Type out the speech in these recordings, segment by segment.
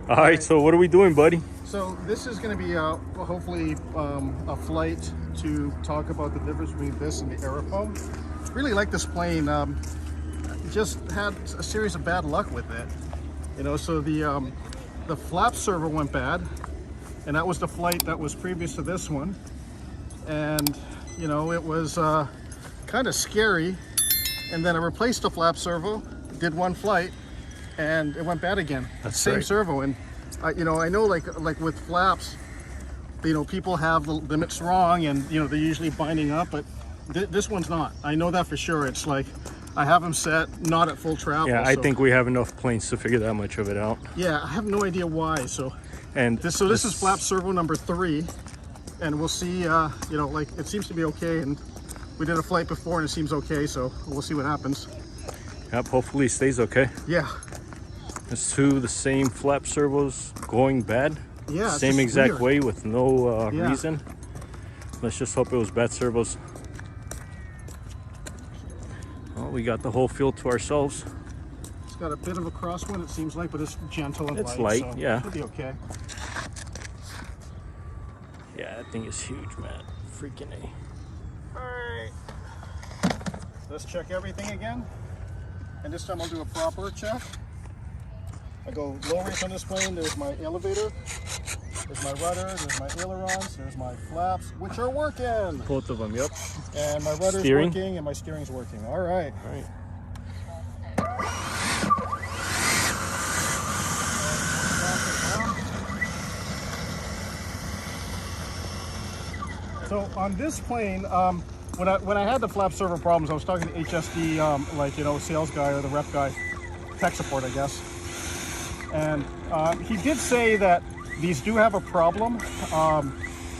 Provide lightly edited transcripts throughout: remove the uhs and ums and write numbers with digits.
All right, so what are we doing, buddy? So this is going to be hopefully a flight to talk about the difference between this and the Aerfoam. Really like this plane. Just had a series of bad luck with it. You know, so the flap servo went bad, and that was the flight that was previous to this one. And you know, it was kind of scary. And then I replaced the flap servo, did one flight, and it went bad again. That's same right. servo. And you know, I know like with flaps, you know, people have the limits wrong, and you know, they're usually binding up, but this one's not. I know that for sure. It's like I have them set not at full travel. Yeah, I think we have enough planes to figure that much of it out. Yeah, I have no idea why. So And this is flap servo number 3, and we'll see. You know, like it seems to be okay, and we did a flight before and it seems okay, so we'll see what happens. Yep, hopefully it stays okay. Yeah. It's the same flap servos going bad. Yeah. Same exact weird. way with no Yeah. reason. Let's just hope it was bad servos. Well, we got the whole field to ourselves. It's got a bit of a crosswind, it seems like, but it's gentle and It's light. light, So yeah. it'll be okay. Yeah, that thing is huge, man. Freaking A. Alright. Let's check everything again. And this time I'll do a proper check. I go low race on this plane. There's my elevator, there's my rudder, there's my ailerons, there's my flaps, which are working. Both of them, yep. And my rudder's Steering. working and my steering's working. Alright. All right. So on this plane, when I had the flap servo problems, I was talking to HSD, like, you know, sales guy or the rep guy, tech support, I guess. And he did say that these do have a problem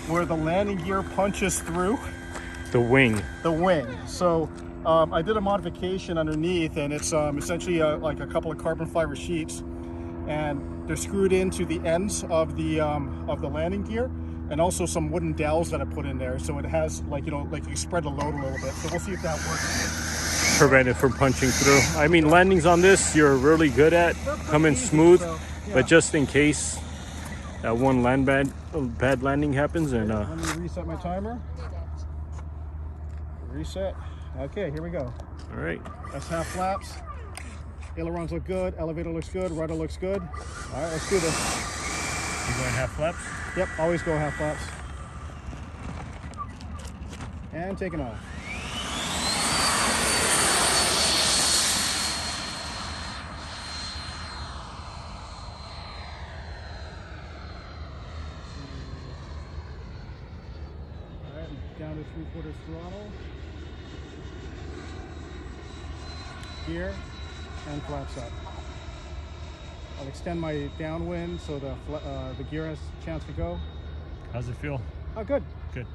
where the landing gear punches through The wing. the wing. So I did a modification underneath, and it's essentially like a couple of carbon fiber sheets, and they're screwed into the ends of the landing gear, and also some wooden dowels that I put in there, so it has, like, you know, like you spread the load a little bit. So we'll see if that works. Prevent it from punching through. I mean, landings on this you're really good at, coming easy, smooth, so, yeah. but just in case that one bad landing happens, and Let me reset my timer. Reset. Okay, here we go. all right. That's half flaps. Ailerons look good. Elevator looks good. Rudder looks good. All right, let's do this. You going half flaps? Yep, always go half flaps. And taking off. All right, down to 3/4 throttle. Gear and flaps up. I'll extend my downwind so the gear has a chance to go. How's it feel? Oh, good. Good.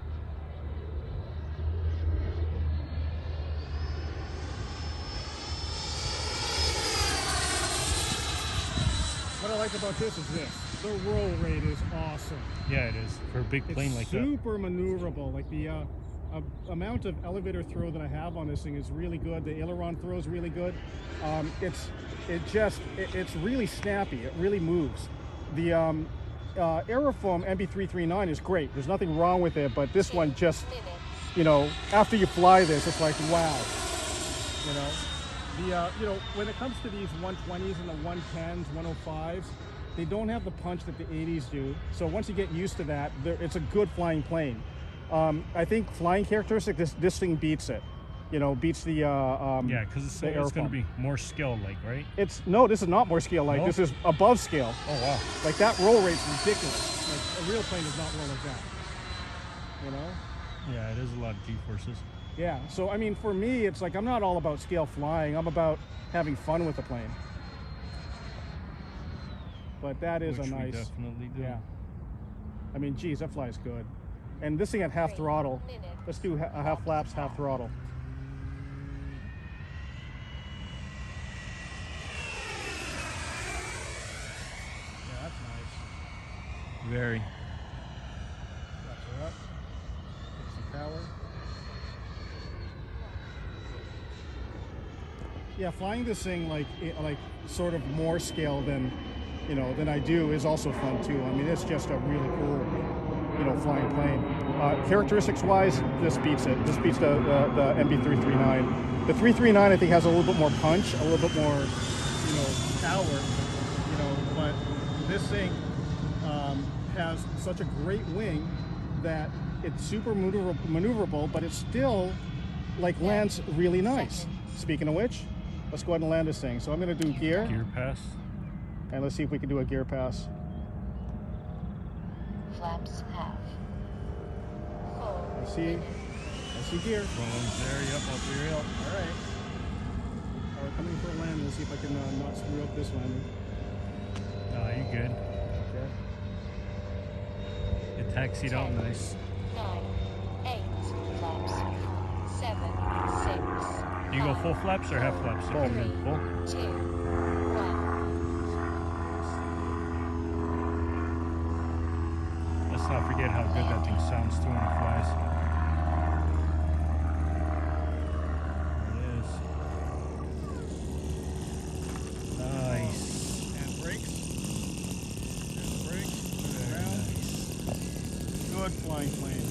What I like about this is this. The roll rate is awesome. Yeah, it is for a big plane It's like that. super maneuverable. Like the amount of elevator throw that I have on this thing is really good. The aileron throw is really good. It's really snappy. It really moves. The Aerfoam MB339 is great. There's nothing wrong with it, but this one just, you know, after you fly this, it's like, wow. You know, you know, when it comes to these 120s and the 110s, 105s, they don't have the punch that the 80s do. So once you get used to that, it's a good flying plane. I think flying characteristic, this thing beats it. You know, beats the Yeah, because it's going Aerfoam. to be more skill, like, right? No, this is not more scale like. No? This is above scale. Oh wow. Like that roll rate's ridiculous. Like a real plane does not roll like that. You know? Yeah, it is a lot of G-forces. Yeah. So I mean, for me, it's like I'm not all about scale flying. I'm about having fun with the plane. But that is Which a we nice. definitely do. Yeah. I mean, geez, that flies good. And this thing at half throttle. Let's do half flaps, half throttle. Yeah, that's nice. Very. Flaps are up. Get some power. Yeah, flying this thing like sort of more scale than you know, than I do is also fun too. I mean, it's just a really cool, you know, flying plane. Characteristics-wise, this beats it. This beats the MB339. The 339, I think, has a little bit more punch, a little bit more, you know, power, you know, but this thing has such a great wing that it's super maneuverable, but it still like lands really nice. Speaking of which, let's go ahead and land this thing. So I'm going to do gear. Gear pass. And let's see if we can do a gear pass. Flaps half. I see gear. Balloons there, yep, all three up. All right. We're coming for a land. Let's see if I can not screw up this landing. You good. Okay. It taxied out nice. 9, 8, flaps, 7, 6. You go full flaps or half flaps? Full. Full. 2, 1. Let's not forget how good that thing sounds too when it flies. There it is. Nice. And brakes. There's the brakes. Around. Good flying plane.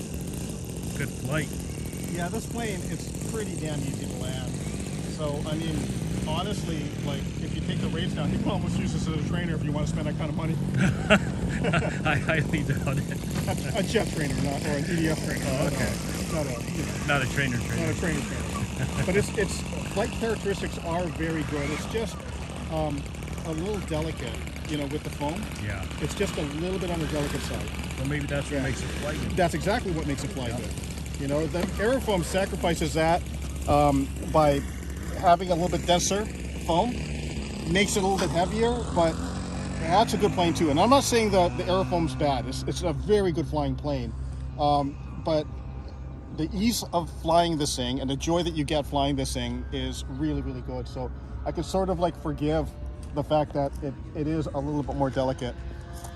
Good flight. Yeah, this plane, it's pretty damn easy to land. So, I mean, honestly, like, if you take the rates down, you can almost use this as a trainer if you want to spend that kind of money. I highly doubt it. A jet trainer, or an EDF trainer. Oh, okay. Not a trainer. Not a trainer. But its flight characteristics are very good. It's just a little delicate, you know, with the foam. Yeah. It's just a little bit on the delicate side. Well, maybe that's what makes it fly good. That's exactly what makes it fly good. You know, the Aerfoam sacrifices that by having a little bit denser foam, makes it a little bit heavier, but that's a good plane too. And I'm not saying that the Aerfoam's bad. It's a very good flying plane, but the ease of flying this thing and the joy that you get flying this thing is really, really good. So I can sort of like forgive the fact that it is a little bit more delicate,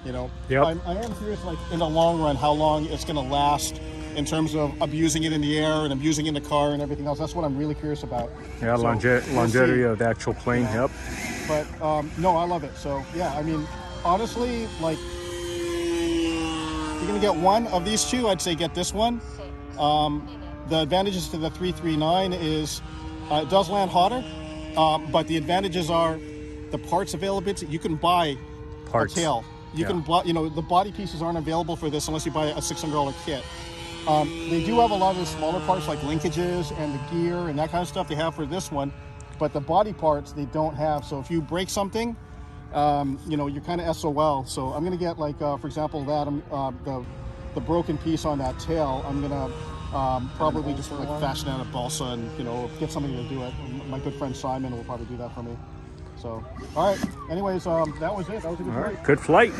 you know. Yep. I am curious, like, in the long run, how long it's going to last in terms of abusing it in the air and abusing it in the car and everything else. That's what I'm really curious about. Yeah, So, longevity we'll of the actual plane, yep. But no, I love it. So yeah, I mean, honestly, like, you're gonna get one of these two, I'd say get this one. The advantages to the 339 is it does land hotter, but the advantages are the parts availability. You can buy Parts. a tail. You can buy, you know, the body pieces aren't available for this unless you buy a $600 kit. They do have a lot of the smaller parts like linkages and the gear and that kind of stuff they have for this one, but the body parts they don't have. So if you break something, you know, you're kind of SOL. So I'm gonna get, like, for example, that the broken piece on that tail. I'm gonna probably just like fashion out a balsa and, you know, get somebody to do it. My good friend Simon will probably do that for me. So, all right. Anyways, that was it. That was a good flight. Good flight.